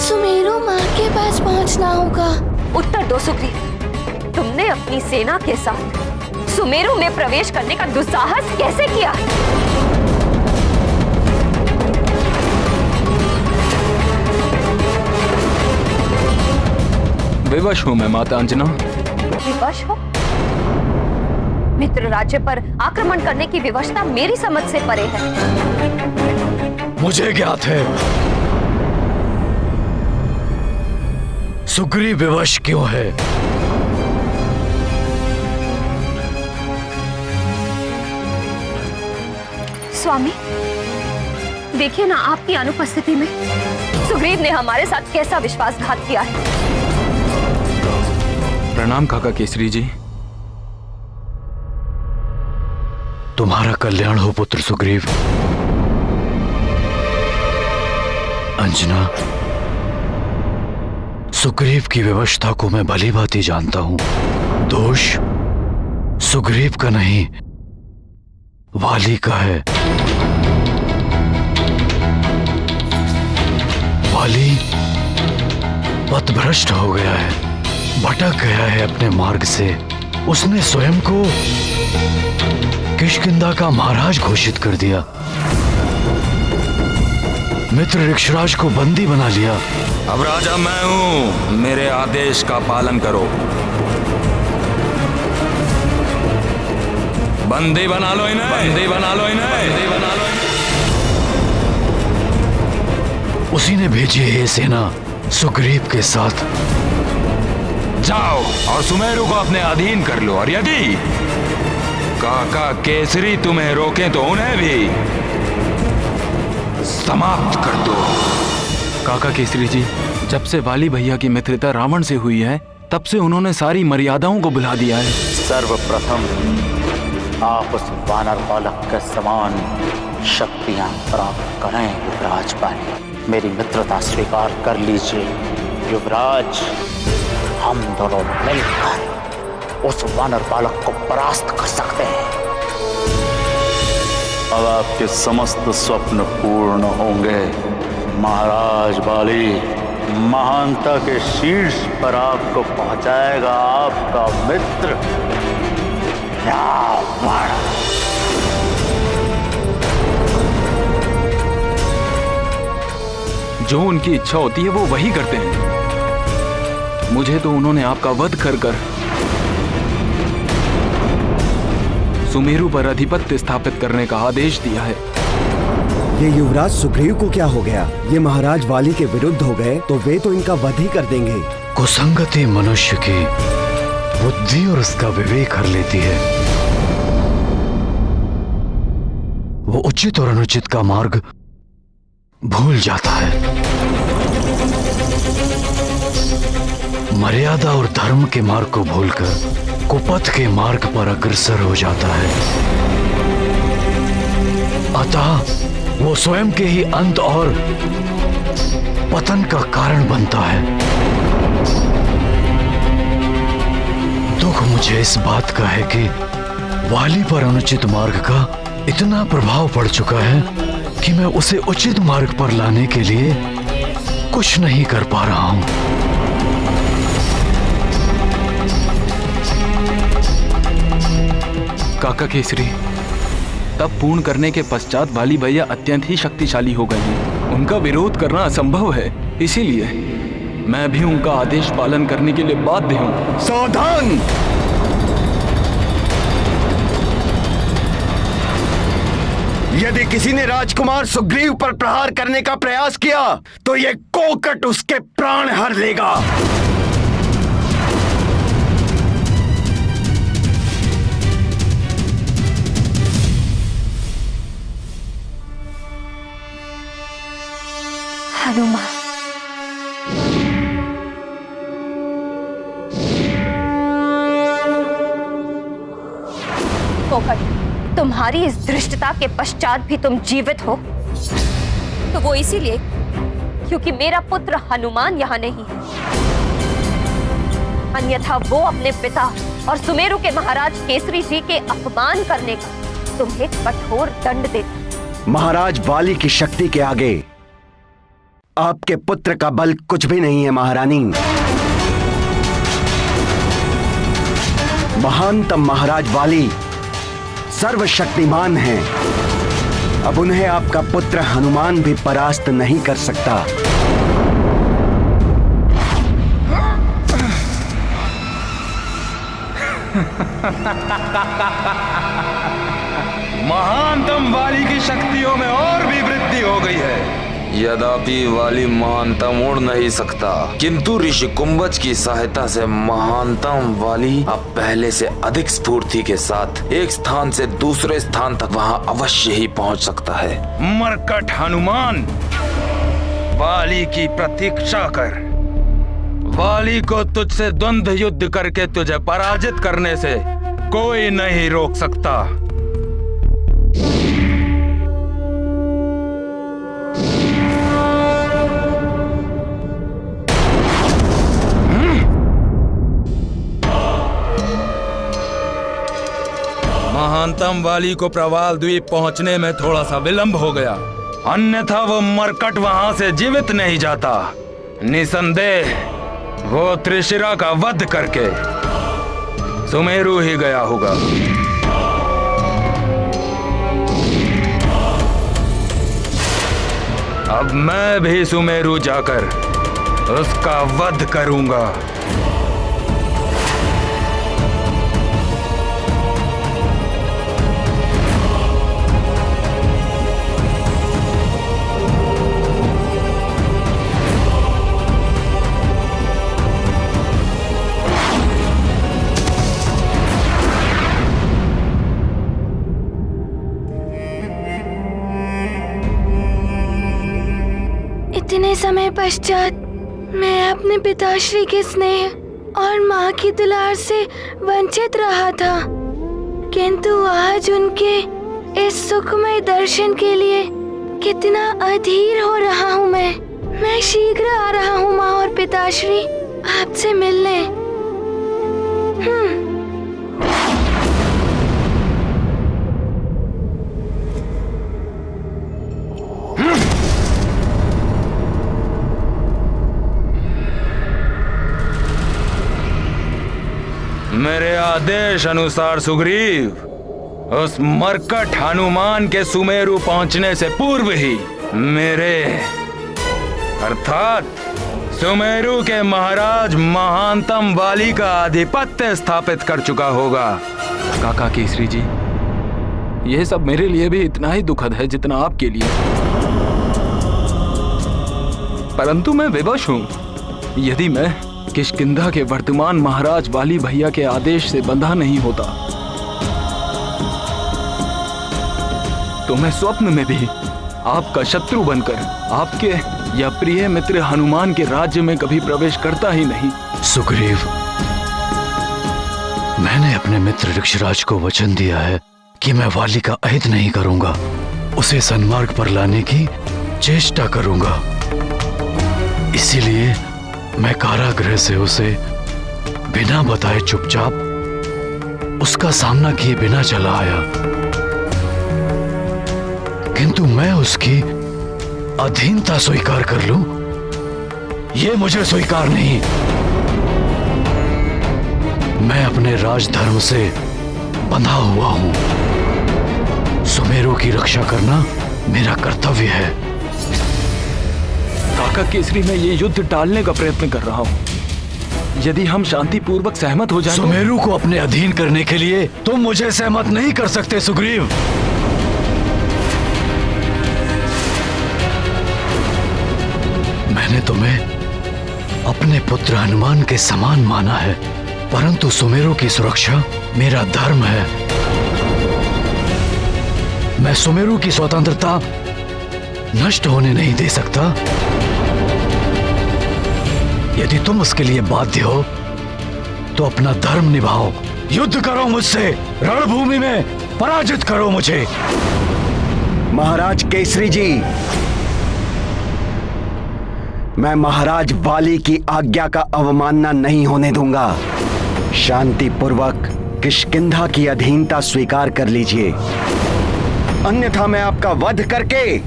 सुमेरु माँ के पास पहुँचना होगा। उत्तर दो सुग्रीव, तुमने अपनी सेना के साथ सुमेरु में प्रवेश करने का दुस्साहस कैसे किया? विवश हूँ मैं माता अंजना। विवश हो? मित्र राज्य पर आक्रमण करने की विवशता मेरी समझ से परे है। मुझे ज्ञात है सुग्रीव विवश क्यों है। स्वामी, देखिए ना, आपकी अनुपस्थिति में सुग्रीव ने हमारे साथ कैसा विश्वासघात किया है। प्रणाम काका केसरी जी। तुम्हारा कल्याण हो पुत्र सुग्रीव। अंजना, सुग्रीव की विवशता को मैं भली भांति जानता हूं। दोष सुग्रीव का नहीं, वाली का है। वाली पथभ्रष्ट हो गया है, भटक गया है अपने मार्ग से। उसने स्वयं को किष्किंधा का महाराज घोषित कर दिया, मित्र ऋक्षराज को बंदी बना लिया। अब राजा मैं हूं, मेरे आदेश का पालन करो। बंदी बना लो इन्हें, बंदी बना लो इन्हें, बंदी बना लो इन्हें। उसी ने भेजी है ये सेना सुग्रीव के साथ। जाओ और सुमेरु को अपने अधीन कर लो, और यदि काका केसरी तुम्हें रोके तो उन्हें भी समाप्त कर दो। काका केसरी जी, जब से वाली भैया की मित्रता रावण से हुई है, तब से उन्होंने सारी मर्यादाओं को भुला दिया है। सर्वप्रथम आप उस वानर बालक के समान शक्तियां प्राप्त करें युवराज पानी। मेरी मित्रता स्वीकार कर लीजिए युवराज। हम दोनों मिलकर उस वानर बालक को परास्त कर सकते हैं। अब आपके समस्त स्वप्न पूर्ण होंगे महाराज बाली। महानता के शीर्ष पर आपको पहुंचाएगा आपका मित्र रावण। जो उनकी इच्छा होती है वो वही करते हैं। मुझे तो उन्होंने आपका वध कर कर सुमेरु पर आधिपत्य स्थापित करने का आदेश दिया है। ये युवराज सुग्रीव को क्या हो गया? ये महाराज वाली के विरुद्ध हो गए तो वे तो इनका वध ही कर देंगे। कुसंगति मनुष्य की बुद्धि और उसका विवेक हर लेती है। वो उचित और अनुचित का मार्ग भूल जाता है। मर्यादा और धर्म के मार्ग को भूलकर कुपथ के मार्ग पर अग्रसर हो जाता है। अतः वो स्वयं के ही अंत और पतन का कारण बनता है। दुख मुझे इस बात का है कि वाली पर अनुचित मार्ग का इतना प्रभाव पड़ चुका है कि मैं उसे उचित मार्ग पर लाने के लिए कुछ नहीं कर पा रहा हूं। काका केसरी, तब पूर्ण करने के पश्चात वाली भैया अत्यंत ही शक्तिशाली हो गए हैं। उनका विरोध करना असंभव है, इसीलिए मैं भी उनका आदेश पालन करने के लिए बाध्य हूं। सावधान! यदि किसी ने राजकुमार सुग्रीव पर प्रहार करने का प्रयास किया तो ये कोकट उसके प्राण हर लेगा। हनुमान, कोकट, तुम्हारी इस धृष्टता के पश्चात भी तुम जीवित हो तो वो इसीलिए क्योंकि मेरा पुत्र हनुमान यहाँ नहीं है। अन्यथा वो अपने पिता और सुमेरु के महाराज केसरी जी के अपमान करने का तुम्हें कठोर दंड देता। महाराज वाली की शक्ति के आगे आपके पुत्र का बल कुछ भी नहीं है महारानी। महानतम महाराज वाली सर्वशक्तिमान हैं। अब उन्हें आपका पुत्र हनुमान भी परास्त नहीं कर सकता। महानतम वाली की शक्तियों में और भी वृद्धि हो गई है। यद्यपि वाली महानतम उड़ नहीं सकता, किंतु ऋषि कुंभज की सहायता से महानतम वाली अब पहले से अधिक स्फूर्ति के साथ एक स्थान से दूसरे स्थान तक वहां अवश्य ही पहुंच सकता है। मरकट हनुमान, वाली की प्रतीक्षा कर। वाली को तुझसे द्वंद्व युद्ध करके तुझे पराजित करने से कोई नहीं रोक सकता। महानतम वाली को प्रवाल द्वीप पहुंचने में थोड़ा सा विलंब हो गया, अन्यथा वो मरकट वहां से जीवित नहीं जाता। निसंदेह वो त्रिशिरा का वध करके सुमेरु ही गया होगा। अब मैं भी सुमेरु जाकर उसका वध करूंगा। इतने समय पश्चात मैं अपने पिताश्री के स्नेह और माँ की दुलार से वंचित रहा था, किंतु आज उनके इस सुखमय दर्शन के लिए कितना अधीर हो रहा हूँ मैं शीघ्र आ रहा हूँ माँ और पिताश्री आपसे मिलने। मेरे आदेश अनुसार सुग्रीव, उस मरकट हनुमान के सुमेरु पहुंचने से पूर्व ही मेरे अर्थात सुमेरु के महाराज महानतम वाली का आधिपत्य स्थापित कर चुका होगा। काका केसरी जी, यह सब मेरे लिए भी इतना ही दुखद है जितना आपके लिए, परंतु मैं विवश हूं। यदि मैं किष्किंधा के वर्तमान महाराज वाली भैया के आदेश से बंधा नहीं होता तो मैं स्वप्न में भी आपका शत्रु बनकर आपके या प्रिय मित्र हनुमान के राज्य में कभी प्रवेश करता ही नहीं। सुग्रीव, मैंने अपने मित्र ऋक्षराज को वचन दिया है कि मैं वाली का अहित नहीं करूंगा, उसे सन्मार्ग पर लाने की चेष्टा करूंगा। इसीलिए मैं कारागृह से उसे बिना बताए चुपचाप उसका सामना किए बिना चला आया, किंतु मैं उसकी अधीनता स्वीकार कर लूं, यह मुझे स्वीकार नहीं। मैं अपने राजधर्म से बंधा हुआ हूं। सुमेरु की रक्षा करना मेरा कर्तव्य है। काका केसरी, मैं ये युद्ध टालने का प्रयत्न कर रहा हूँ। यदि हम शांतिपूर्वक सहमत हो जाएं, सुमेरु को अपने अधीन करने के लिए तुम मुझे सहमत नहीं कर सकते सुग्रीव। मैंने तुम्हें अपने पुत्र हनुमान के समान माना है, परंतु सुमेरु की सुरक्षा मेरा धर्म है। मैं सुमेरु की स्वतंत्रता नष्ट होने नहीं दे सकता। यदि तुम उसके लिए बाध्य हो तो अपना धर्म निभाओ, युद्ध करो मुझसे, रणभूमि में पराजित करो मुझे। महाराज केसरी जी, मैं महाराज वाली की आज्ञा का अवमानना नहीं होने दूंगा। शांतिपूर्वक किष्किंधा की अधीनता स्वीकार कर लीजिए, अन्यथा मैं आपका वध करके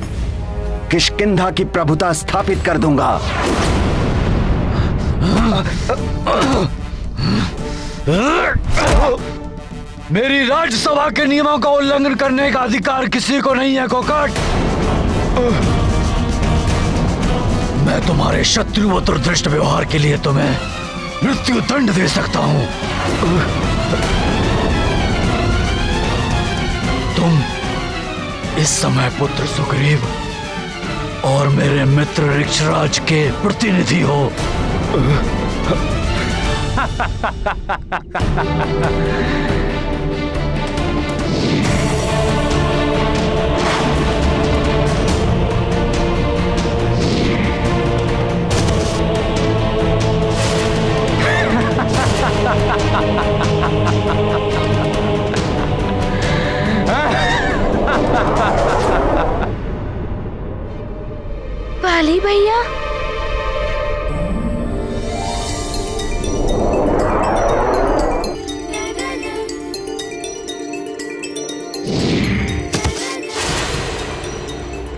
किष्किंधा की प्रभुता स्थापित कर दूंगा। मेरी राज्यसभा के नियमों का उल्लंघन करने का अधिकार किसी को नहीं है कोकट। मैं तुम्हारे शत्रु व दुर्दृष्ट व्यवहार के लिए तुम्हें मृत्यु दंड दे सकता हूं। तुम इस समय पुत्र सुग्रीव और मेरे मित्र ऋक्षराज के प्रतिनिधि हो। वाली भैया,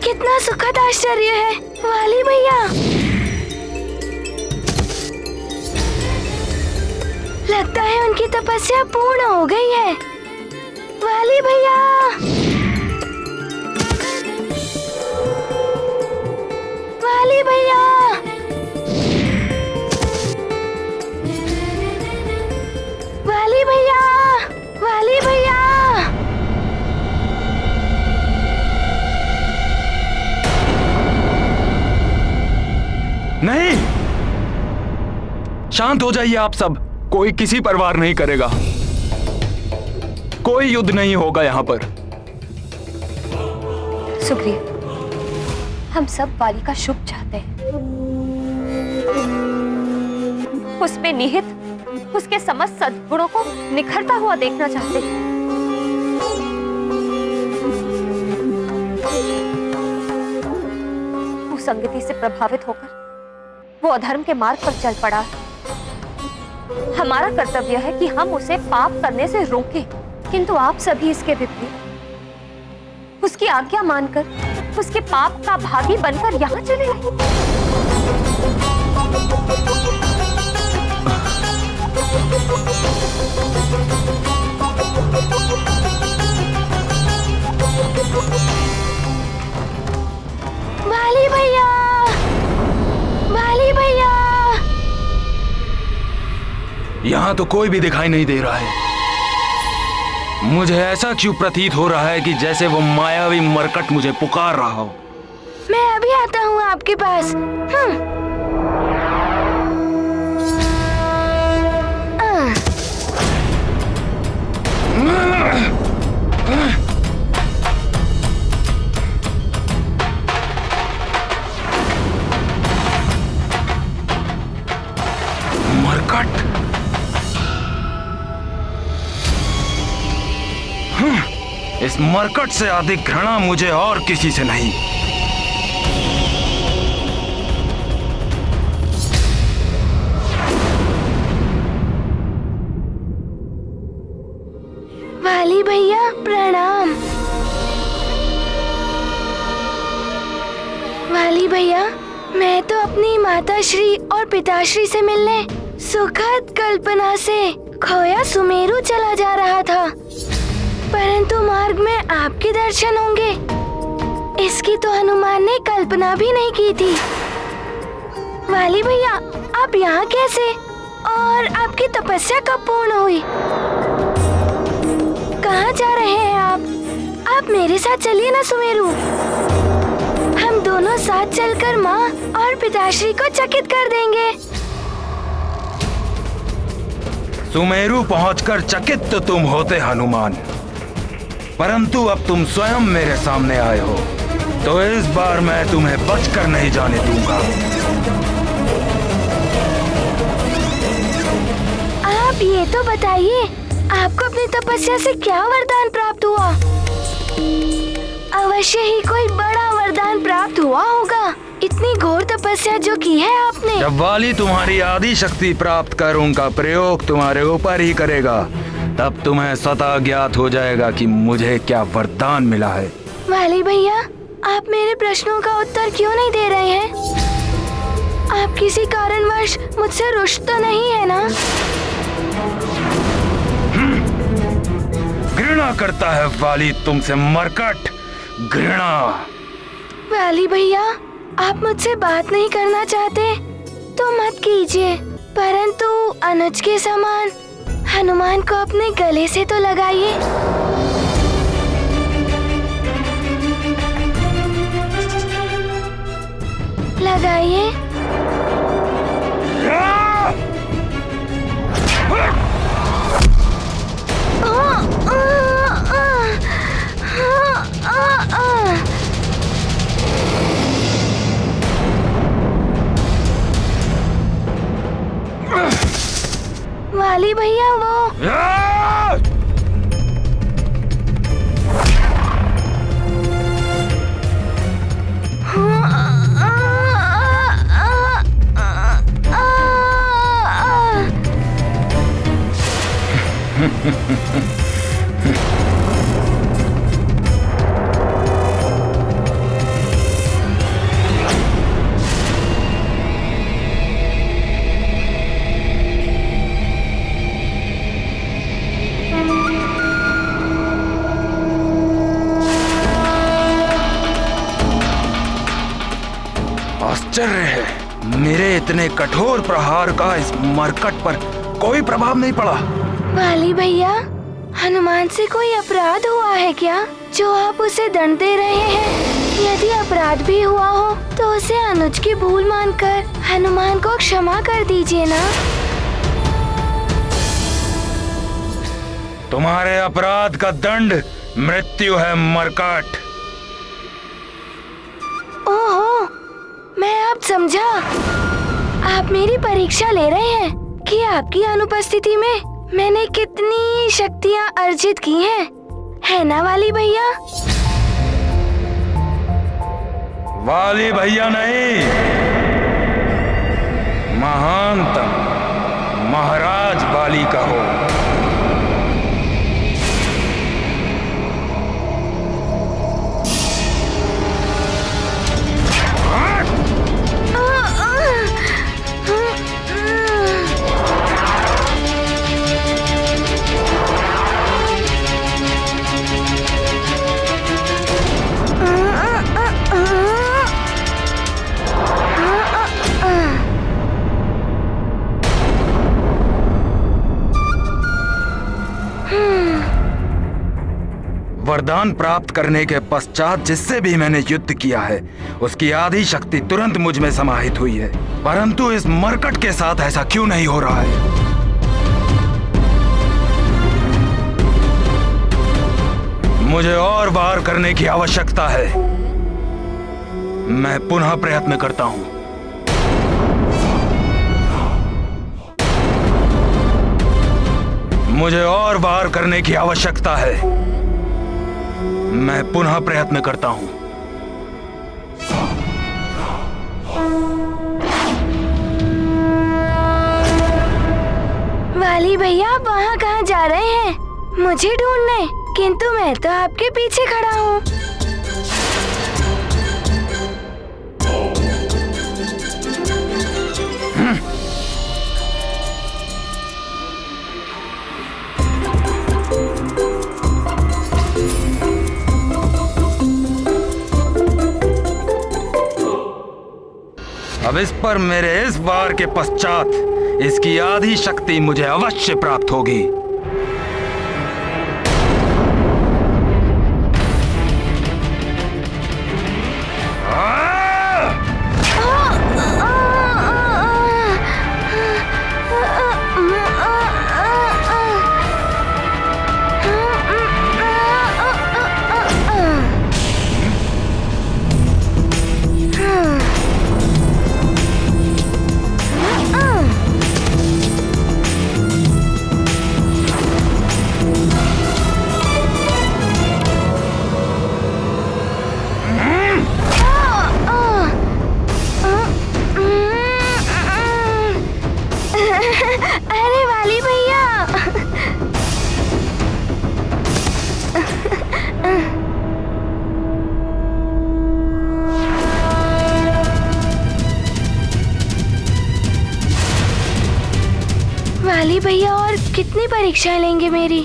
कितना सुखद आश्चर्य है। वाली भैया, लगता है उनकी तपस्या पूर्ण हो गई है। वाली भैया, वाली भैया, वाली भैया, वाली भैया। नहीं, शांत हो जाइए आप सब। कोई किसी पर वार नहीं करेगा। कोई युद्ध नहीं होगा यहाँ पर। सुग्रीव, हम सब वाली का शुभ चाहते हैं। उसमें निहित उसके समस्त सद्गुणों को निखरता हुआ देखना चाहते हैं। कुसंगति से प्रभावित होकर वो अधर्म के मार्ग पर चल पड़ा। हमारा कर्तव्य है कि हम उसे पाप करने से रोकें, किंतु आप सभी इसके विपरीत उसकी आज्ञा मानकर उसके पाप का भागी बनकर यहाँ चले गए। वाली भैया, वाली भैया। यहाँ तो कोई भी दिखाई नहीं दे रहा है। मुझे ऐसा क्यों प्रतीत हो रहा है कि जैसे वो मायावी मरकट मुझे पुकार रहा हो। मैं अभी आता हूँ आपके पास। मरकट, इस मरकट से अधिक घृणा मुझे और किसी से नहीं। वाली भैया प्रणाम। वाली भैया, मैं तो अपनी माताश्री और पिताश्री से मिलने सुखद कल्पना से खोया सुमेरु चला जा रहा था, परंतु मार्ग में आपके दर्शन होंगे, इसकी तो हनुमान ने कल्पना भी नहीं की थी। वाली भैया, आप यहाँ कैसे, और आपकी तपस्या कब पूर्ण हुई? कहाँ जा रहे हैं आप मेरे साथ चलिए ना सुमेरु। हम दोनों साथ चलकर माँ और पिताश्री को चकित कर देंगे। सुमेरु पहुंचकर चकित तो तुम होते हनुमान, परंतु अब तुम स्वयं मेरे सामने आए हो, तो इस बार मैं तुम्हें बचकर नहीं जाने दूंगा। आप ये तो बताइए, आपको अपनी तपस्या से क्या वरदान प्राप्त हुआ? अवश्य ही कोई बड़ा वरदान प्राप्त हुआ होगा, इतनी घोर तपस्या जो की है आपने। जब वाली तुम्हारी आदि शक्ति प्राप्त कर उनका प्रयोग तुम्हारे ऊपर ही करेगा, तब तुम्हें स्वतः ज्ञात हो जाएगा कि मुझे क्या वरदान मिला है। वाली भैया, आप मेरे प्रश्नों का उत्तर क्यों नहीं दे रहे हैं? आप किसी कारणवश मुझसे रुष्ट तो नहीं है ना? घृणा करता है वाली तुमसे मरकट, घृणा। वाली भैया, आप मुझसे बात नहीं करना चाहते तो मत कीजिए, परंतु अनुज के समान हनुमान को अपने गले से तो लगाइए। लगाइए। वाली भैया वो आश्चर्य है, मेरे इतने कठोर प्रहार का इस मरकट पर कोई प्रभाव नहीं पड़ा। वाली भैया, हनुमान से कोई अपराध हुआ है क्या जो आप उसे दंड दे रहे हैं? यदि अपराध भी हुआ हो तो उसे अनुज की भूल मानकर हनुमान को क्षमा कर दीजिए ना। तुम्हारे अपराध का दंड मृत्यु है मरकट। ओहो, मैं अब समझा। आप मेरी परीक्षा ले रहे हैं कि आपकी अनुपस्थिति में मैंने कितनी शक्तियाँ अर्जित की हैं, है ना वाली भैया? वाली भैया नहीं, महानतम महाराज वाली का हो। वरदान प्राप्त करने के पश्चात जिससे भी मैंने युद्ध किया है उसकी आधी शक्ति तुरंत मुझ में समाहित हुई है, परंतु इस मरकट के साथ ऐसा क्यों नहीं हो रहा है? मुझे और वार करने की आवश्यकता है। मैं पुनः प्रयत्न करता हूं। मुझे और वार करने की आवश्यकता है। मैं पुनः प्रयत्न करता हूं। वाली भैया, आप वहाँ कहाँ जा रहे हैं? मुझे ढूंढने? किंतु मैं तो आपके पीछे खड़ा हूँ। अब इस पर मेरे इस वार के पश्चात इसकी आधी शक्ति मुझे अवश्य प्राप्त होगी। अरे वाली भैया, वाली भैया और कितनी परीक्षाएं लेंगे मेरी?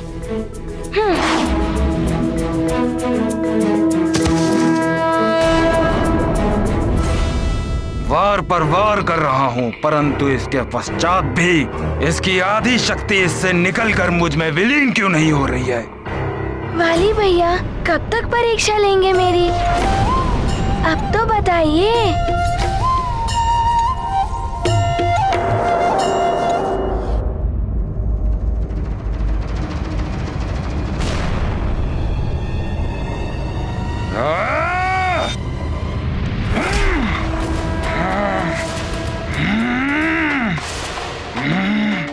वार पर वार कर रहा हूँ, परंतु इसके पश्चात भी इसकी आधी शक्ति इससे निकलकर मुझ में विलीन क्यों नहीं हो रही है? वाली भैया कब तक परीक्षा लेंगे मेरी? अब तो बताइए।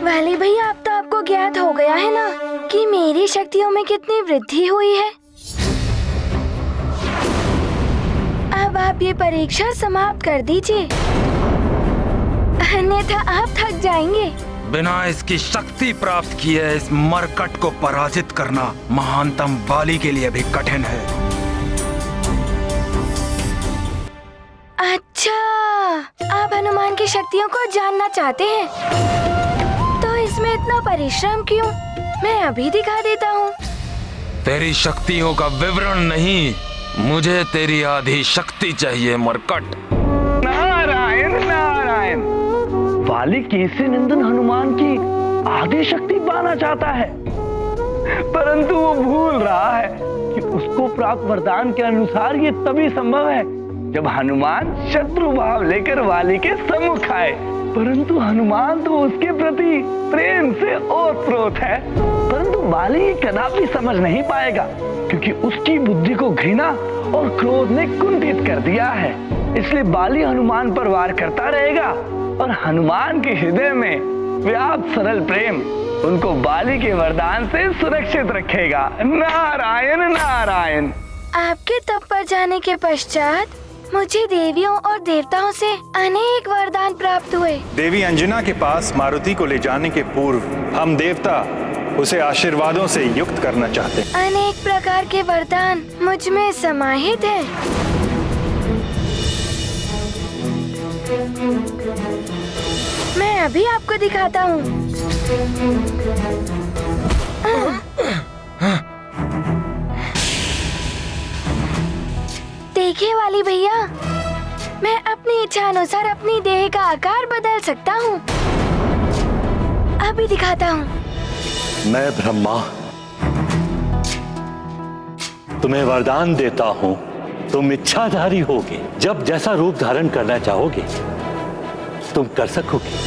वाली भैया अब तो आपको ज्ञात हो गया है ना कि मेरी शक्तियों में कितनी वृद्धि हुई है। अब आप ये परीक्षा समाप्त कर दीजिए, अन्यथा आप थक जाएंगे। बिना इसकी शक्ति प्राप्त किए इस मरकट को पराजित करना महानतम वाली के लिए भी कठिन है। अच्छा, आप हनुमान की शक्तियों को जानना चाहते हैं, तो इसमें इतना परिश्रम क्यों? मैं अभी दिखा देता हूँ। तेरी शक्तियों का विवरण नहीं, मुझे तेरी आधी शक्ति चाहिए मरकट। नारायण नारायण, वाली केसरी नंदन हनुमान की आधी शक्ति पाना चाहता है, परंतु वो भूल रहा है कि उसको प्राप्त वरदान के अनुसार ये तभी संभव है जब हनुमान शत्रु भाव लेकर वाली के सम्मुख आए। परंतु हनुमान तो उसके प्रति प्रेम से ओतप्रोत है, परंतु वाली ये कदापि समझ नहीं पाएगा क्योंकि उसकी बुद्धि को घृणा और क्रोध ने कुंठित कर दिया है। इसलिए वाली हनुमान पर वार करता रहेगा और हनुमान के हृदय में व्याप्त सरल प्रेम उनको वाली के वरदान से सुरक्षित रखेगा। नारायण नारायण। आपके तप पर जाने के पश्चात मुझे देवियों और देवताओं से अनेक वरदान प्राप्त हुए। देवी अंजना के पास मारुति को ले जाने के पूर्व हम देवता उसे आशीर्वादों से युक्त करना चाहते हैं। अनेक प्रकार के वरदान मुझ में समाहित हैं। मैं अभी आपको दिखाता हूँ। देखिए वाली भैया, मैं अपनी इच्छा अनुसार अपनी देह का आकार बदल सकता हूँ। अभी दिखाता हूँ। मैं ब्रह्मा तुम्हें वरदान देता हूँ, तुम इच्छाधारी होगे। जब जैसा रूप धारण करना चाहोगे तुम कर सकोगे।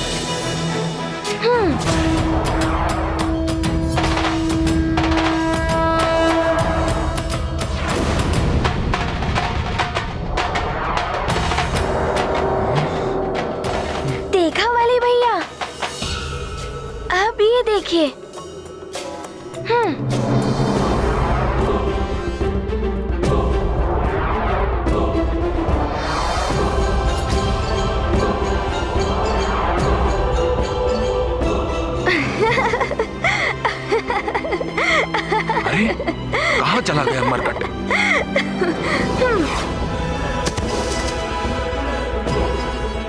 देखा वाली भैया, अब ये देखिए। अरे कहाँ चला गया मरकट?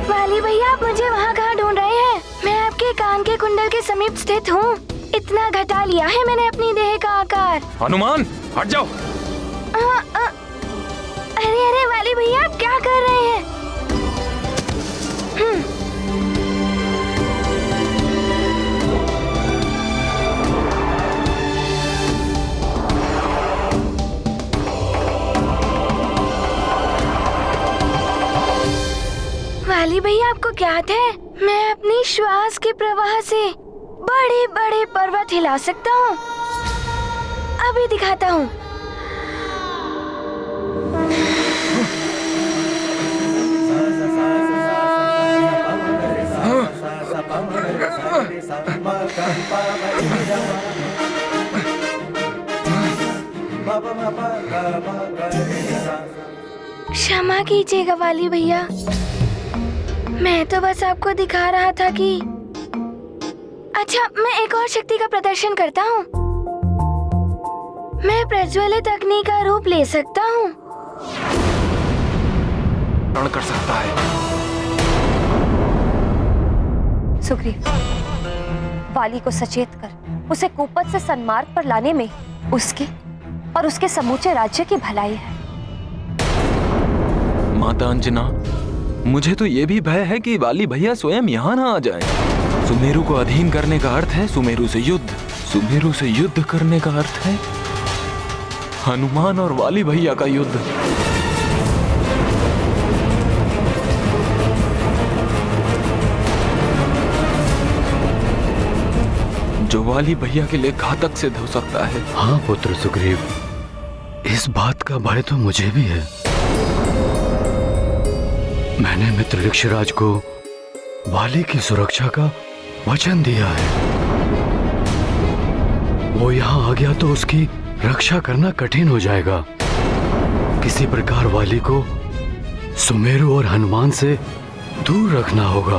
वाली भैया, आप मुझे वहाँ कहाँ ढूंढ रहे हैं? मैं आपके कान के कुंडल के समीप स्थित हूँ। इतना घटा लिया है मैंने अपनी देह का आकार। हनुमान हट जाओ। अरे अरे वाली भैया, आप क्या कर रहे हैं? वाली भैया, आपको ज्ञात है मैं अपनी श्वास के प्रवाह से बड़े बड़े पर्वत हिला सकता हूँ। अभी दिखाता हूँ। क्षमा कीजिएगा वाली भैया, मैं तो बस आपको दिखा रहा था कि अच्छा, मैं एक और शक्ति का प्रदर्शन करता हूँ। मैं प्रज्वलित अग्नि का रूप ले सकता हूँ। कर सकता है। सुग्रीव, वाली को सचेत कर उसे कुपथ से सन्मार्ग पर लाने में उसके और उसके समूचे राज्य की भलाई है। माता अंजना, मुझे तो ये भी भय है कि वाली भैया स्वयं यहाँ ना आ जाए। सुमेरु को अधीन करने का अर्थ है सुमेरु से युद्ध। सुमेरु से युद्ध करने का अर्थ है हनुमान और वाली भैया का युद्ध। जो वाली भैया के लिए घातक सिद्ध हो सकता है। हाँ पुत्र सुग्रीव, इस बात का भय तो मुझे भी है। मैंने मित्र ऋक्षराज को वाली की सुरक्षा का वचन दिया है। वो यहाँ आ गया तो उसकी रक्षा करना कठिन हो जाएगा। किसी प्रकार वाली को सुमेरु और हनुमान से दूर रखना होगा।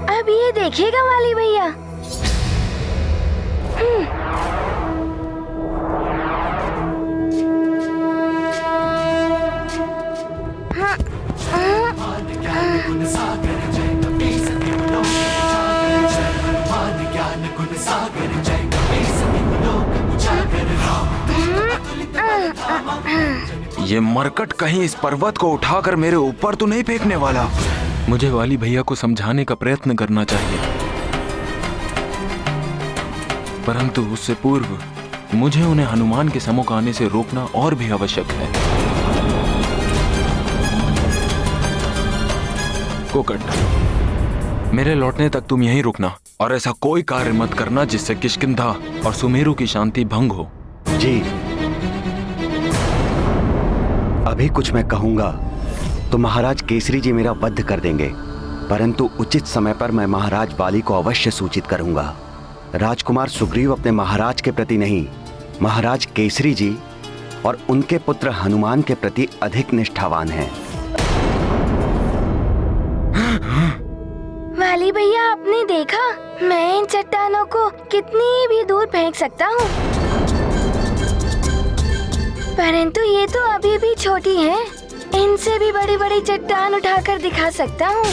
अब ये देखिएगा वाली भैया। ये मरकट कहीं इस पर्वत को उठाकर मेरे ऊपर तो नहीं फेंकने वाला। मुझे वाली भैया को समझाने का प्रयत्न करना चाहिए, परंतु उससे पूर्व मुझे उन्हें हनुमान के सम्मुख आने से रोकना और भी आवश्यक है। कोकट, मेरे लौटने तक तुम यहीं रुकना और ऐसा कोई कार्य मत करना जिससे किष्किंधा और सुमेरु की शांति भंग हो। जी, अभी कुछ मैं कहूंगा तो महाराज केसरी जी मेरा वध कर देंगे, परंतु उचित समय पर मैं महाराज वाली को अवश्य सूचित करूंगा। राजकुमार सुग्रीव अपने महाराज के प्रति नहीं, महाराज केसरी जी और उनके पुत्र हनुमान के प्रति अधिक निष्ठावान हैं। वाली भैया, आपने देखा मैं इन चट्टानों को कितनी भी दूर फेंक सकता हूँ, परंतु ये तो अभी भी छोटी हैं। इनसे भी बड़ी बड़ी चट्टान उठाकर दिखा सकता हूँ,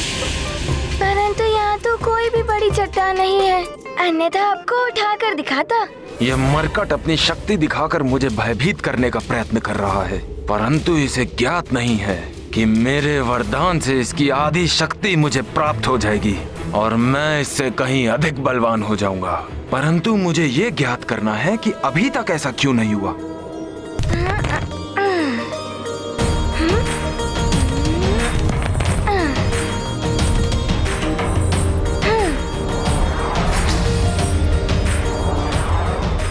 परंतु यहाँ तो कोई भी बड़ी चट्टान नहीं है, अन्यथा आपको उठाकर दिखाता। यह मरकट अपनी शक्ति दिखाकर मुझे भयभीत करने का प्रयत्न कर रहा है, परंतु इसे ज्ञात नहीं है कि मेरे वरदान से इसकी आधी शक्ति मुझे प्राप्त हो जाएगी और मैं इससे कहीं अधिक बलवान हो जाऊंगा। परंतु मुझे ये ज्ञात करना है कि अभी तक ऐसा क्यों नहीं हुआ।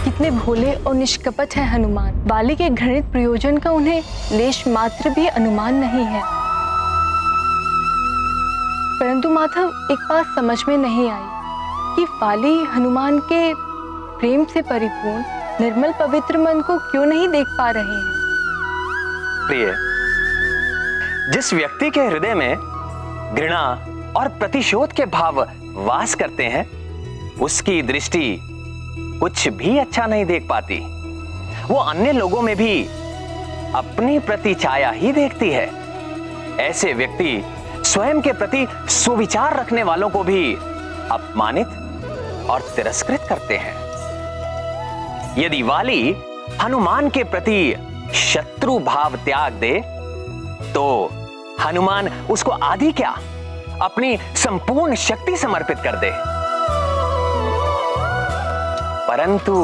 कितने भोले और निष्कपट है हनुमान। वाली के घृणित प्रयोजन का उन्हें लेश मात्र भी अनुमान नहीं है। परंतु माधव, एक बात समझ में नहीं आई कि वाली हनुमान के प्रेम से परिपूर्ण निर्मल पवित्र मन को क्यों नहीं देख पा रहे हैं। प्रिय, जिस व्यक्ति के हृदय में घृणा और प्रतिशोध के भाव वास करते हैं, उसकी दृष्टि कुछ भी अच्छा नहीं देख पाती। वो अन्य लोगों में भी अपनी प्रतिछाया ही देखती है। ऐसे व्यक्ति स्वयं के प्रति सुविचार रखने वालों को भी अपमानित और तिरस्कृत करते हैं। यदि वाली हनुमान के प्रति शत्रु भाव त्याग दे, तो हनुमान उसको आधी क्या अपनी संपूर्ण शक्ति समर्पित कर दे। परंतु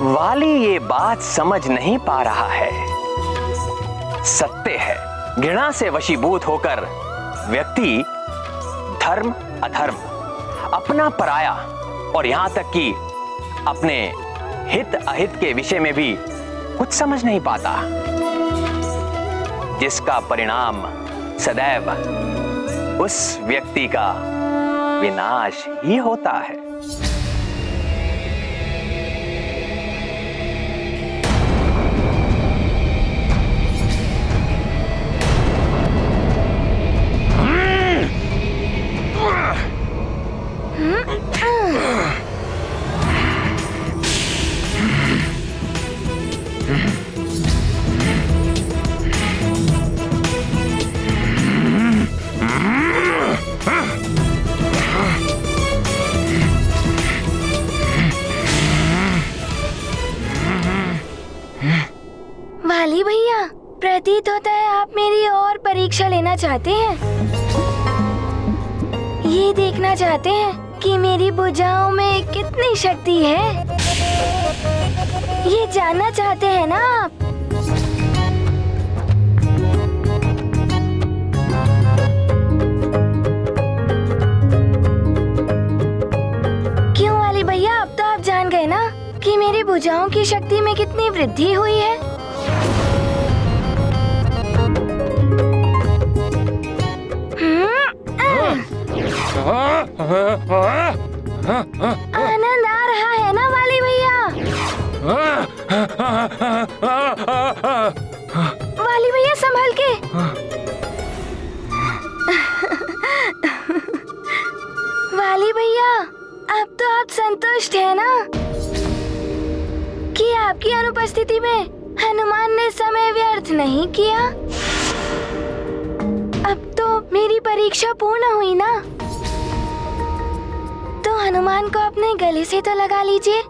वाली ये बात समझ नहीं पा रहा है। सत्य है, घृणा से वशीभूत होकर व्यक्ति धर्म अधर्म, अपना पराया और यहां तक कि अपने हित अहित के विषय में भी कुछ समझ नहीं पाता, जिसका परिणाम सदैव उस व्यक्ति का विनाश ही होता है। प्रतीत होता है आप मेरी और परीक्षा लेना चाहते हैं। ये देखना चाहते हैं कि मेरी भुजाओं में कितनी शक्ति है। ये जानना चाहते हैं ना आप? क्यों वाली भैया, अब तो आप जान गए ना कि मेरी भुजाओं की शक्ति में कितनी वृद्धि हुई है। आनंद आ रहा है ना वाली भैया? वाली भैया संभल के। वाली भैया, अब तो आप संतुष्ट हैं ना कि आपकी अनुपस्थिति में हनुमान ने समय व्यर्थ नहीं किया? अब तो मेरी परीक्षा पूर्ण हुई ना, तो हनुमान को अपने गले से तो लगा लीजिए।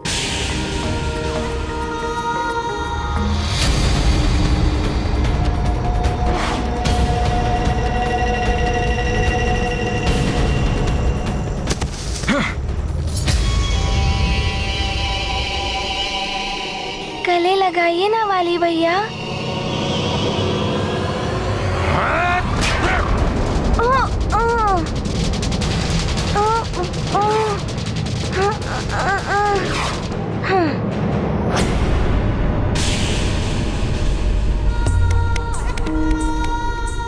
गले लगाइए ना वाली भैया।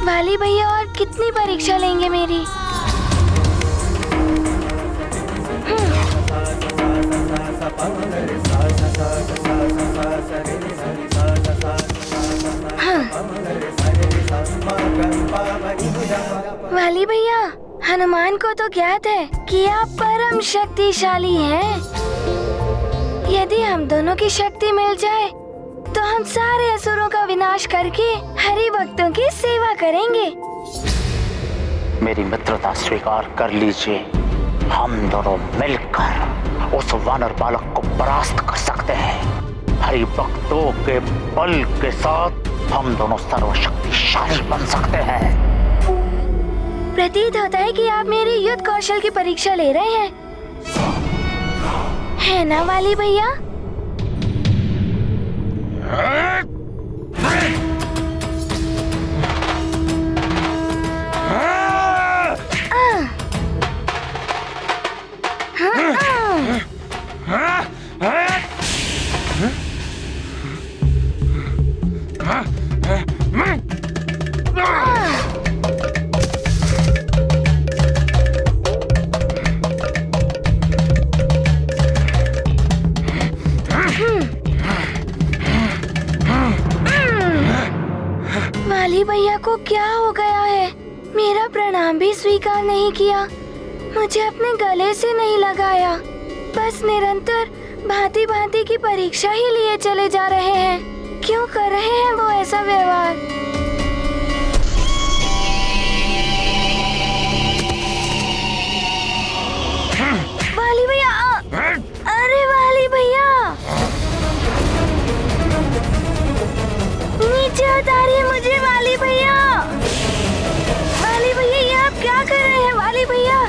वाली भैया, और कितनी परीक्षा लेंगे मेरी? वाली भैया, हनुमान को तो ज्ञात है कि आप परम शक्तिशाली हैं। यदि हम दोनों की शक्ति मिल जाए तो हम सारे असुरों का विनाश करके हरि भक्तों की सेवा करेंगे। मेरी मित्रता स्वीकार कर लीजिए। हम दोनों मिलकर उस वानर बालक को परास्त कर सकते हैं। हरि भक्तों के बल के साथ हम दोनों सर्वशक्तिशाली बन सकते हैं। प्रतीत होता है कि आप मेरी युद्ध कौशल की परीक्षा ले रहे हैं, है ना वाली भैया? वाली भैया को क्या हो गया है? मेरा प्रणाम भी स्वीकार नहीं किया, मुझे अपने गले से नहीं लगाया, बस निरंतर भांति भांति की परीक्षा ही लिए चले जा रहे हैं। क्यों कर रहे हैं वो ऐसा व्यवहार? वाली भैया, अरे वाली भैया, नीचे उतारिए मुझे वाली भैया। वाली भैया, ये आप क्या कर रहे हैं वाली भैया?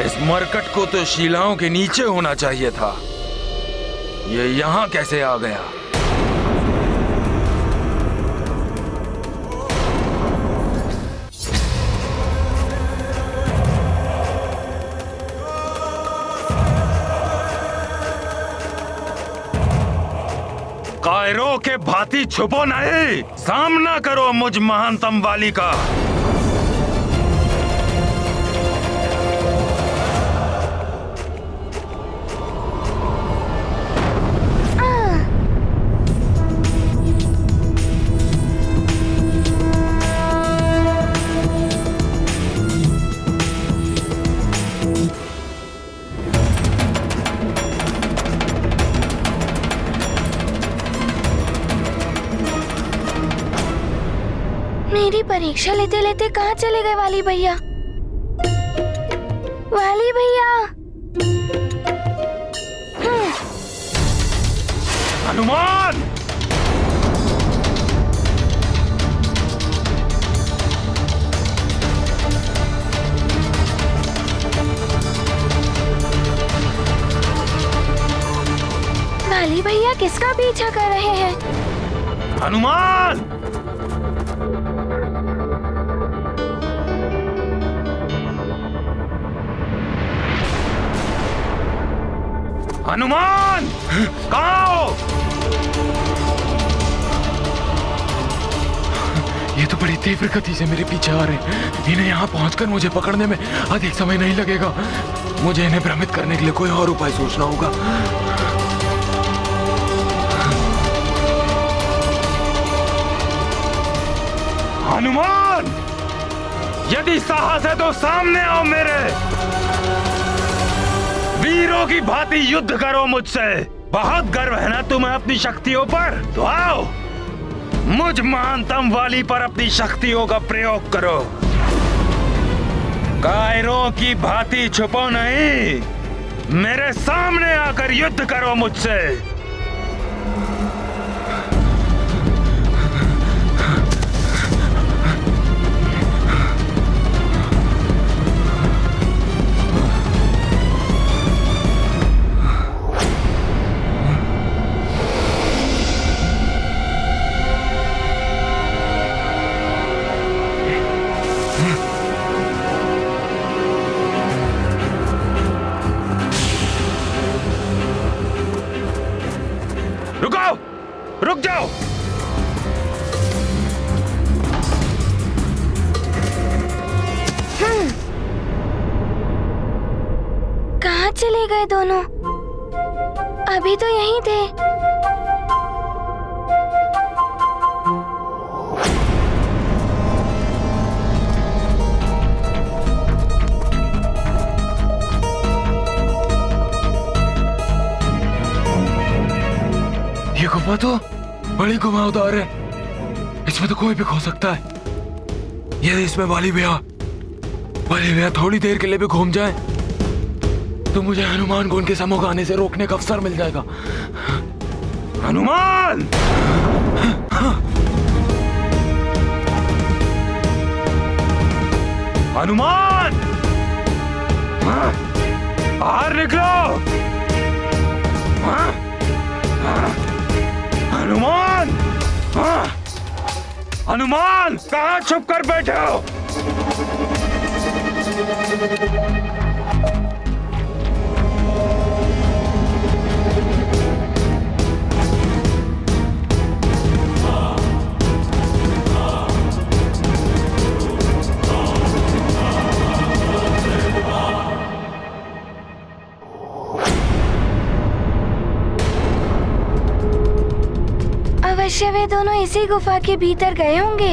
इस मरकट को तो शिलाओं के नीचे होना चाहिए था। ये यहाँ कैसे आ गया? कायरों के भांति छुपो नहीं, सामना करो मुझ महानतम वाली का। मेरी परीक्षा लेते लेते कहाँ चले गए वाली भैया? वाली भैया! हनुमान! वाली भैया किसका पीछा कर रहे हैं? हनुमान! हनुमान! कहाँ हो? ये तो बड़ी तीव्र गति से मेरे पीछे आ रहे हैं। इन्हें यहाँ पहुंचकर मुझे पकड़ने में अधिक समय नहीं लगेगा। मुझे इन्हें भ्रमित करने के लिए कोई और उपाय सोचना होगा। हनुमान! यदि साहस है तो सामने आओ मेरे। वीरों की भांति युद्ध करो मुझसे। बहुत गर्व है ना तुम्हें अपनी शक्तियों पर? तो आओ, मुझ महानतम वाली पर अपनी शक्तियों का प्रयोग करो। कायरों की भांति छुपो नहीं, मेरे सामने आकर युद्ध करो मुझसे। रुक जाओ! कहाँ चले गए दोनों? अभी तो यहीं थे। ये गुफा तो बड़ी घुमावदार है। इसमें तो कोई भी खो सकता है। यदि इसमें वाली भैया थोड़ी देर के लिए भी घूम जाए तो मुझे हनुमान को उनके सम्मुख आने से रोकने का अवसर मिल जाएगा। हनुमान! हनुमान! बाहर निकलो! हनुमान! हनुमान! कहाँ छुप कर बैठे हो? अवश्य वे दोनों इसी गुफा के भीतर गए होंगे।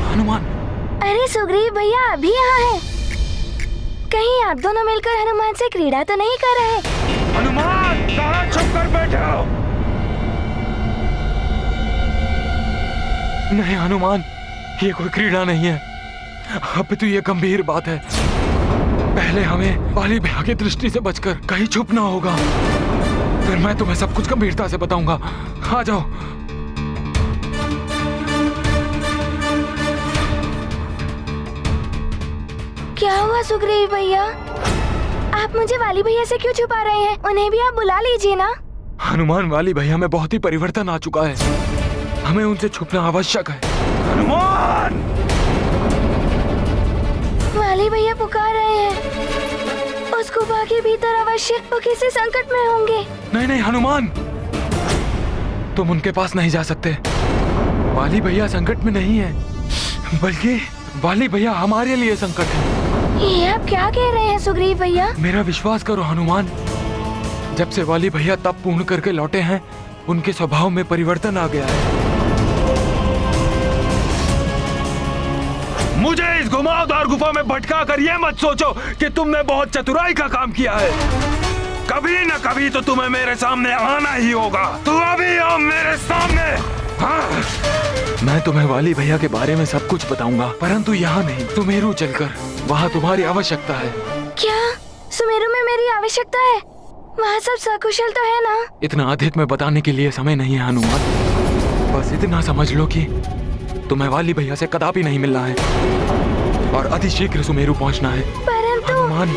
हनुमान! अरे सुग्रीव भैया अभी यहाँ हैं। कहीं आप दोनों मिलकर हनुमान से क्रीड़ा तो नहीं कर रहे? हनुमान! कहाँ छुप कर बैठे हो? नहीं हनुमान, ये कोई क्रीड़ा नहीं है। अब तो ये गंभीर बात है। पहले हमें वाली भैया की दृष्टि से बचकर कहीं छुपना होगा, फिर मैं तुम्हें सब कुछ गंभीरता से बताऊंगा। आ जाओ। क्या हुआ सुग्रीव भैया? आप मुझे वाली भैया से क्यों छुपा रहे हैं? उन्हें भी आप बुला लीजिए ना। हनुमान, वाली भैया में बहुत ही परिवर्तन आ चुका है। हमें उनसे छुपना आवश्यक है। हनुमान! वाली भैया पुकार रहे हैं। उस गुफा के भीतर अवश्य वो किसी संकट में होंगे। नहीं नहीं हनुमान, तुम उनके पास नहीं जा सकते। वाली भैया संकट में नहीं है, बल्कि वाली भैया हमारे लिए संकट है। ये आप क्या कह रहे हैं सुग्रीव भैया? मेरा विश्वास करो हनुमान, जब से वाली भैया तप पूर्ण करके लौटे हैं, उनके स्वभाव में परिवर्तन आ गया है। मुझे इस घुमावदार गुफा में भटका कर यह मत सोचो कि तुमने बहुत चतुराई का काम किया है। कभी न कभी तो तुम्हें मेरे सामने आना ही होगा। तू अभी आओ मेरे सामने। हाँ। मैं तुम्हें वाली भैया के बारे में सब कुछ बताऊंगा, परंतु यहाँ नहीं, सुमेरु चलकर। वहाँ तुम्हारी आवश्यकता है। क्या सुमेरु में मेरी आवश्यकता है? वहाँ सब सकुशल तो है ना? इतना अधिक में बताने के लिए समय नहीं है हनुमान। बस इतना समझ लो कि तुम्हें वाली भैया से कदापि नहीं मिलना है और अति शीघ्र सुमेरु पहुँचना है। परंतु हनुमान,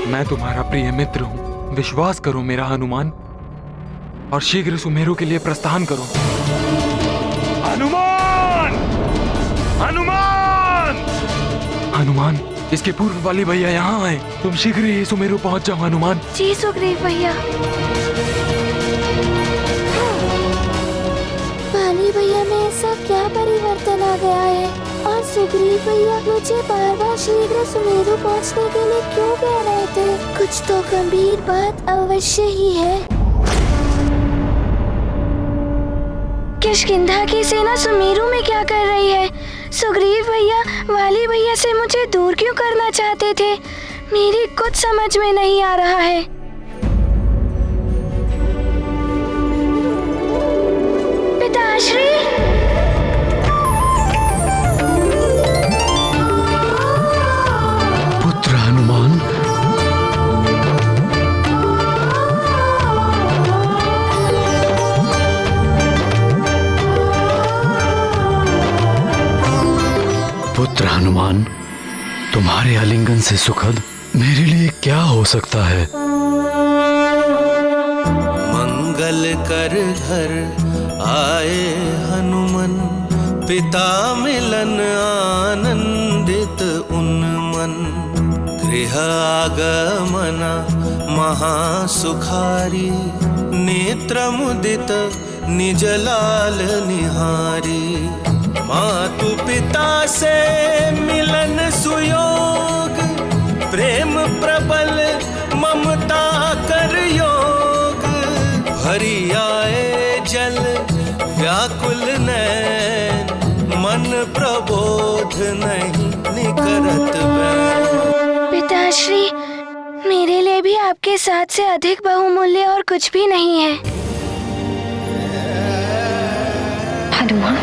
मैं तुम्हारा प्रिय मित्र हूँ, विश्वास करो मेरा हनुमान, और शीघ्र सुमेरु के लिए प्रस्थान करो। हनुमान! हनुमान! हनुमान, इसके पूर्व वाली भैया यहाँ आए। तुम शीघ्र ही सुमेरु पहुँच जाओ हनुमान। जी सुग्रीव भैया। वाली भैया में ऐसा क्या परिवर्तन आ गया है? और सुग्रीव भैया मुझे बार बार शीघ्र सुमेरु पहुंचने के लिए क्यों कह रहे थे? कुछ तो गंभीर बात अवश्य ही है। किष्किंधा की सेना सुमेरु में क्या कर रही है? सुग्रीव भैया वाली भैया से मुझे दूर क्यों करना चाहते थे? मेरी कुछ समझ में नहीं आ रहा है। पिताश्री, पुत्र हनुमान, पुत्र हनुमान, तुम्हारे आलिंगन से सुखद मेरे लिए क्या हो सकता है? मंगल कर घर आए हनुमन, पिता मिलन आनंदित उन्मन। गृह आगमना महासुखारी, नेत्र मुदित निज लाल निहारी। मातु पिता से मिलन सुयोग, प्रेम प्रबल ममता कर योग। भरी आए जल व्याकुल नैन, मन प्रबोध नहीं निकरत बैन। पिताश्री, मेरे लिए भी आपके साथ से अधिक बहुमूल्य और कुछ भी नहीं है। हनुमान,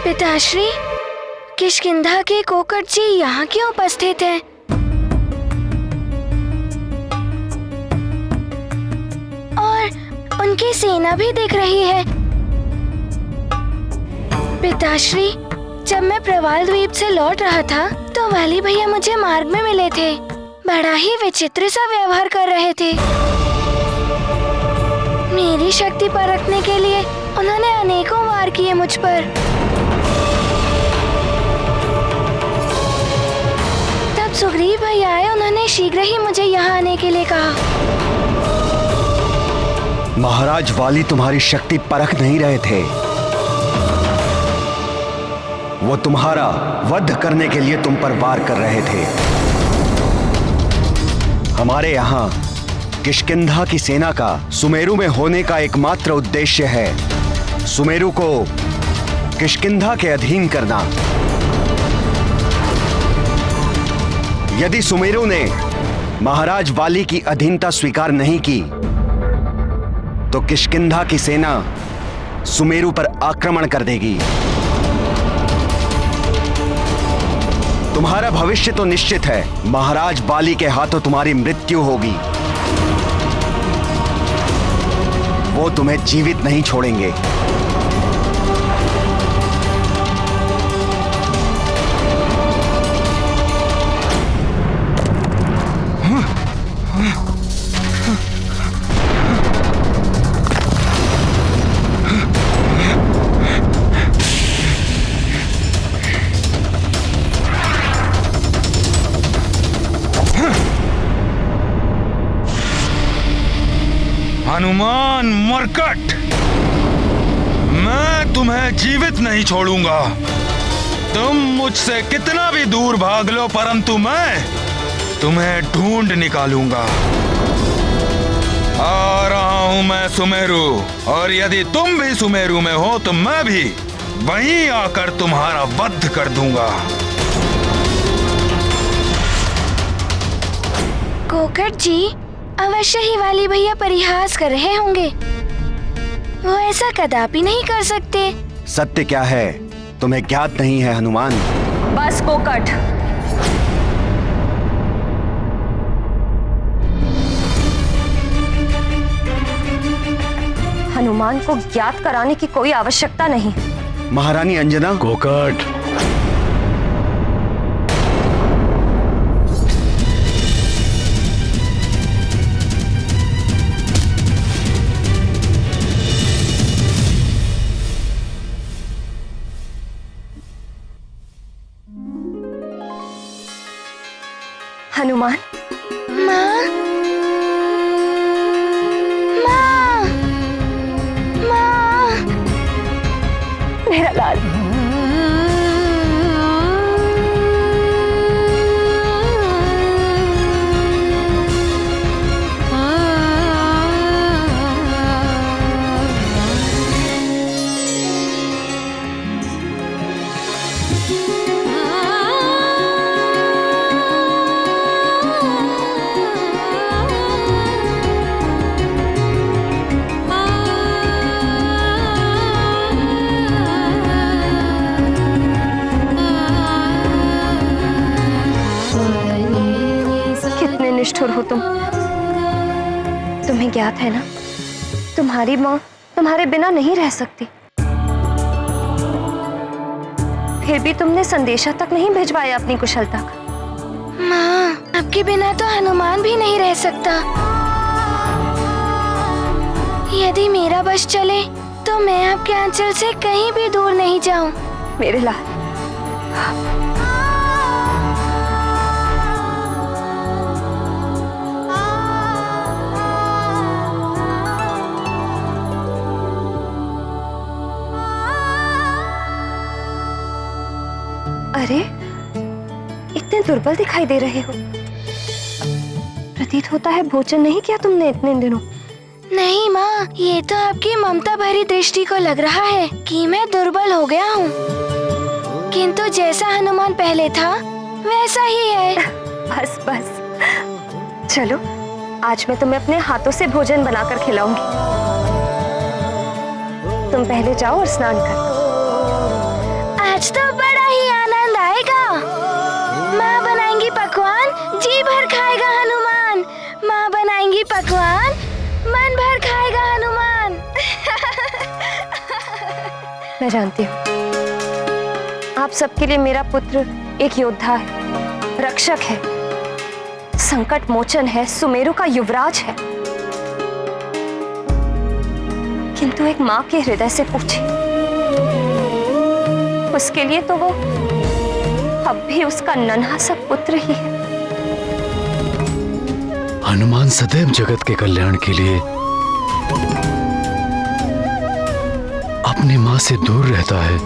पिताश्री, किष्किंधा के कोकट जी यहाँ क्यों उपस्थित हैं? और उनकी सेना भी दिख रही है। पिताश्री, जब मैं प्रवाल द्वीप से लौट रहा था तो वाली भैया मुझे मार्ग में मिले थे। बड़ा ही विचित्र सा व्यवहार कर रहे थे। मेरी शक्ति परखने के लिए उन्होंने अनेकों वार किए मुझ पर। तब सुग्रीव भैया आए, उन्होंने शीघ्र ही मुझे यहाँ आने के लिए कहा। महाराज वाली तुम्हारी शक्ति परख नहीं रहे थे, वो तुम्हारा वध करने के लिए तुम पर वार कर रहे थे। हमारे यहाँ किष्किंधा की सेना का सुमेरु में होने का एकमात्र उद्देश्य है सुमेरु को किष्किंधा के अधीन करना। यदि सुमेरु ने महाराज वाली की अधीनता स्वीकार नहीं की तो किष्किंधा की सेना सुमेरु पर आक्रमण कर देगी। तुम्हारा भविष्य तो निश्चित है, महाराज वाली के हाथों तुम्हारी मृत्यु होगी। वो तुम्हें जीवित नहीं छोड़ेंगे। हनुमान मरकट, मैं तुम्हें जीवित नहीं छोड़ूंगा। तुम मुझसे कितना भी दूर भाग लो, परंतु मैं तुम्हें ढूंढ निकालूंगा। आ रहा हूँ मैं सुमेरु, और यदि तुम भी सुमेरु में हो तो मैं भी वहीं आकर तुम्हारा वध कर दूंगा। कोकट जी, अवश्य ही वाली भैया परिहास कर रहे होंगे। वो ऐसा कदापि नहीं कर सकते। सत्य क्या है तुम्हें ज्ञात नहीं है हनुमान। बस कोकट, हनुमान को ज्ञात कराने की कोई आवश्यकता नहीं। महारानी अंजना। कोकट, हनुमान, माँ, माँ, माँ, मेरा लाल। निष्ठुर हो तुम। तुम्हें ज्ञात है ना, तुम्हारी माँ तुम्हारे बिना नहीं रह सकती। फिर भी तुमने संदेशा तक नहीं भिजवाया अपनी कुशलता का। माँ, आपके बिना तो हनुमान भी नहीं रह सकता। यदि मेरा बस चले तो मैं आपके आंचल से कहीं भी दूर नहीं जाऊं। मेरे लाल, अरे इतने दुर्बल दिखाई दे रहे हो। प्रतीत होता है भोजन नहीं किया तुमने इतने दिनों। नहीं माँ, ये तो आपकी ममता भरी दृष्टि को लग रहा है कि मैं दुर्बल हो गया हूँ, किंतु जैसा हनुमान पहले था वैसा ही है। बस बस, चलो आज मैं तुम्हें अपने हाथों से भोजन बनाकर खिलाऊंगी। तुम पहले जाओ और स्नान कर लो। आज तो बड़ा ही आनंद आएगा। माँ बनाएंगी पकवान, जी भर खाएगा हनुमान। माँ बनाएंगी पकवान, मन भर खाएगा हनुमान। मैं जानती हूँ आप सबके लिए मेरा पुत्र एक योद्धा है, रक्षक है, संकट मोचन है, सुमेरु का युवराज है। किंतु एक माँ के हृदय से पूछे, उसके लिए तो वो अब भी उसका नन्हा सा पुत्र ही है। हनुमान सदैव जगत के कल्याण के लिए अपनी माँ से दूर रहता है।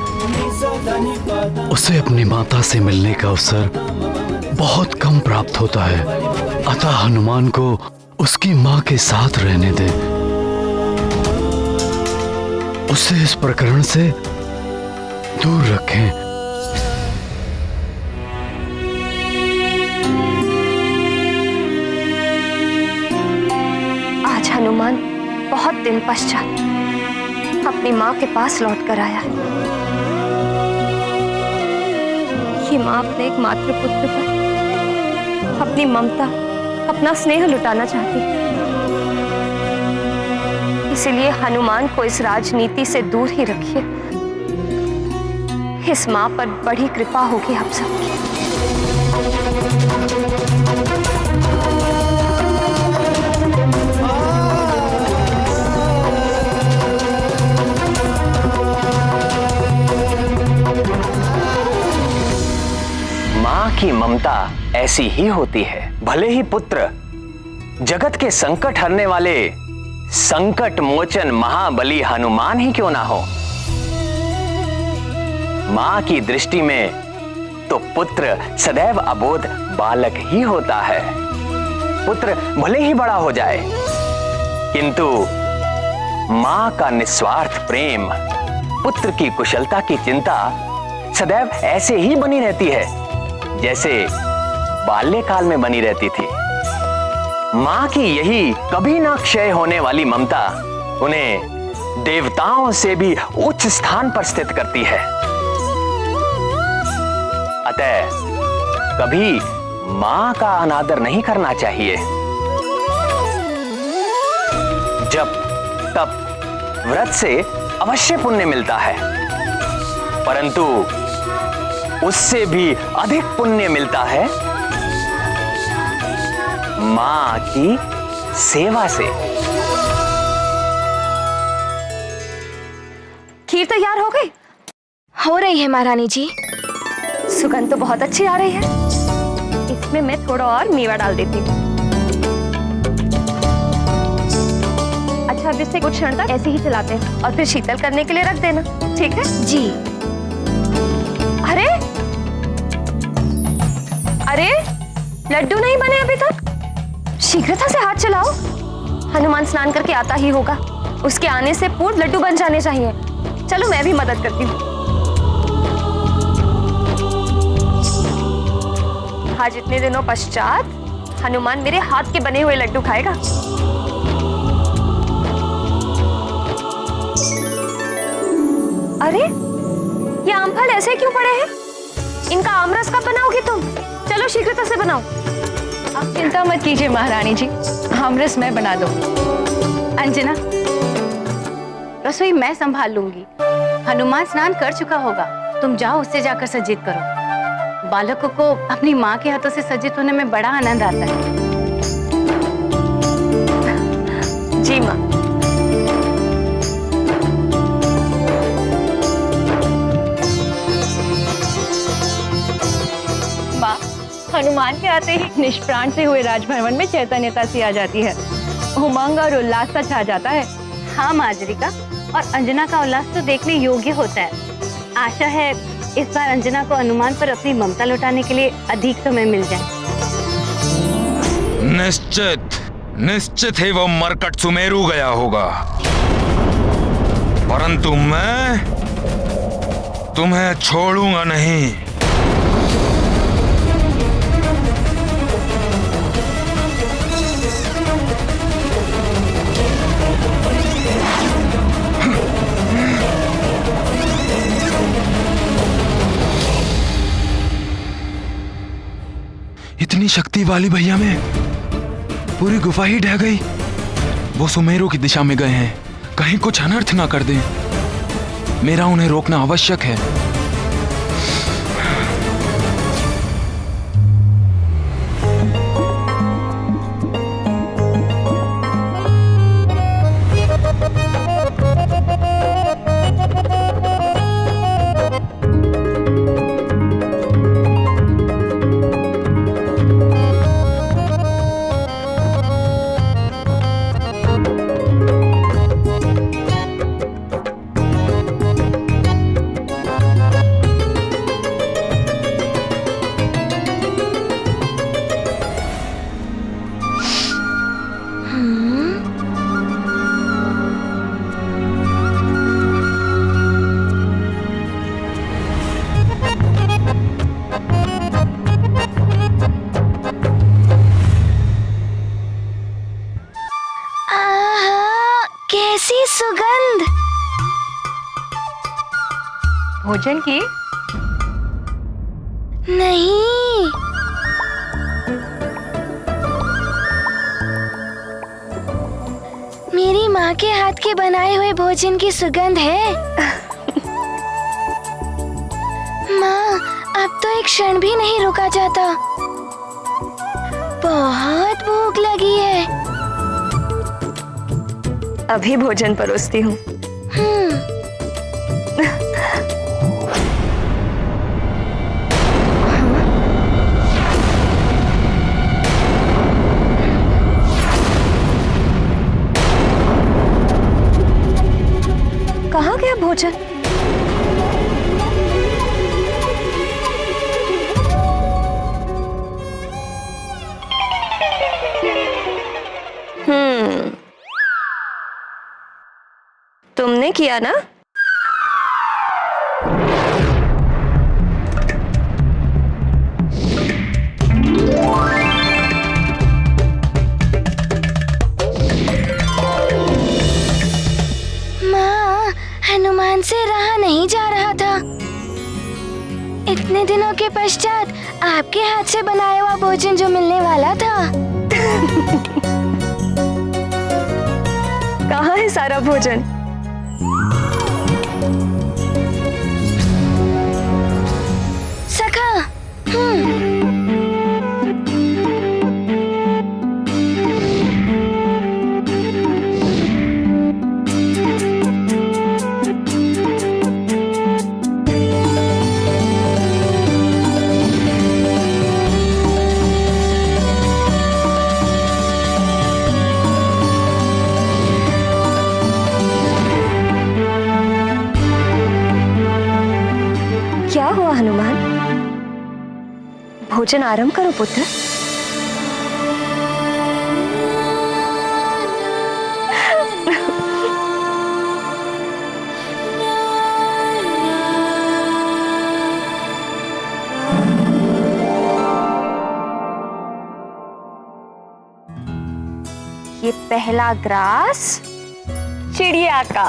उसे अपनी माता से मिलने का अवसर बहुत कम प्राप्त होता है, अतः हनुमान को उसकी माँ के साथ रहने दे। उसे इस प्रकरण से दूर रखें। आज हनुमान बहुत दिन पश्चात अपनी माँ के पास लौट कर आया है। ये माँ अपने एक मात्र पुत्र पर अपनी ममता, अपना स्नेह लुटाना चाहती है। इसीलिए हनुमान को इस राजनीति से दूर ही रखिए। इस माँ पर बड़ी कृपा होगी आप सबकी। माँ की ममता ऐसी ही होती है। भले ही पुत्र जगत के संकट हरने वाले संकट मोचन महाबली हनुमान ही क्यों ना हो, माँ की दृष्टि में तो पुत्र सदैव अबोध बालक ही होता है। पुत्र भले ही बड़ा हो जाए, किंतु मां का निस्वार्थ प्रेम, पुत्र की कुशलता की चिंता सदैव ऐसे ही बनी रहती है जैसे बाल्यकाल में बनी रहती थी। मां की यही कभी ना क्षय होने वाली ममता उन्हें देवताओं से भी उच्च स्थान पर स्थित करती है। अतः कभी मां का अनादर नहीं करना चाहिए। जब तब व्रत से अवश्य पुण्य मिलता है, परंतु उससे भी अधिक पुण्य मिलता है मां की सेवा से। खीर तैयार हो गई? हो रही है महारानी जी। सुगंध तो बहुत अच्छी आ रही है। इसमें मैं थोड़ा और मेवा डाल देती हूँ। अच्छा, अब इसे कुछ क्षण तक ऐसे ही चलाते हैं और फिर शीतल करने के लिए रख देना, ठीक है? जी। अरे अरे, लड्डू नहीं बने अभी तक? शीघ्रता से हाथ चलाओ। हनुमान स्नान करके आता ही होगा, उसके आने से पूर्व लड्डू बन जाने चाहिए। चलो मैं भी मदद करती हूँ। आज इतने दिनों पश्चात हनुमान मेरे हाथ के बने हुए लड्डू खाएगा। अरे, ये आम फल ऐसे क्यों पड़े हैं? इनका आमरस कब बनाओगी तुम? चलो शीघ्रता से बनाओ। आप चिंता मत कीजिए महारानी जी, आमरस मैं बना दूंगी। अंजना, रसोई मैं संभाल लूंगी। हनुमान स्नान कर चुका होगा, तुम जाओ उससे जाकर सज्जित करो। बालकों को अपनी माँ के हाथों से सज्जित होने में बड़ा आनंद आता है। जी माँ। माँ, हनुमान के आते ही निष्प्राण से हुए राजभवन में चैतन्यता सी आ जाती है, उमंग और उल्लास सा छा जाता है। हाँ माजरिका, और अंजना का उल्लास तो देखने योग्य होता है। आशा है इस बार अंजना को हनुमान पर अपनी ममता लौटाने के लिए अधिक समय मिल जाए। निश्चित ही वो मरकट सुमेरु गया होगा, परंतु मैं तुम्हें छोड़ूंगा नहीं। इतनी शक्ति वाली भैया में पूरी गुफा ही ढह गई। वो सुमेरु की दिशा में गए हैं, कहीं कुछ अनर्थ ना कर दें। मेरा उन्हें रोकना आवश्यक है। कैसी सुगंध! भोजन की? नहीं, मेरी माँ के हाथ के बनाए हुए भोजन की सुगंध है। माँ, अब तो एक क्षण भी नहीं रुका जाता। बहुत भूख लगी है। अभी भोजन परोसती हूँ। कहाँ गया भोजन? तुमने किया ना? माँ, हनुमान से रहा नहीं जा रहा था। इतने दिनों के पश्चात आपके हाथ से बनाया हुआ भोजन जो मिलने वाला था। कहाँ है सारा भोजन? सखा। क्या हुआ हनुमान? भोजन आरंभ करो पुत्र। ये पहला ग्रास चिड़िया का।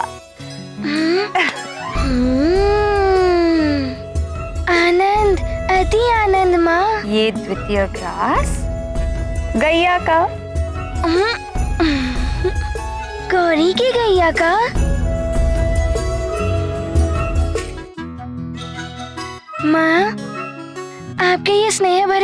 आनंद, अति आनंद माँ। ये द्वितीय ग्रास गैया का। गौरी की गैया का। माँ, आपके ये स्नेह भरे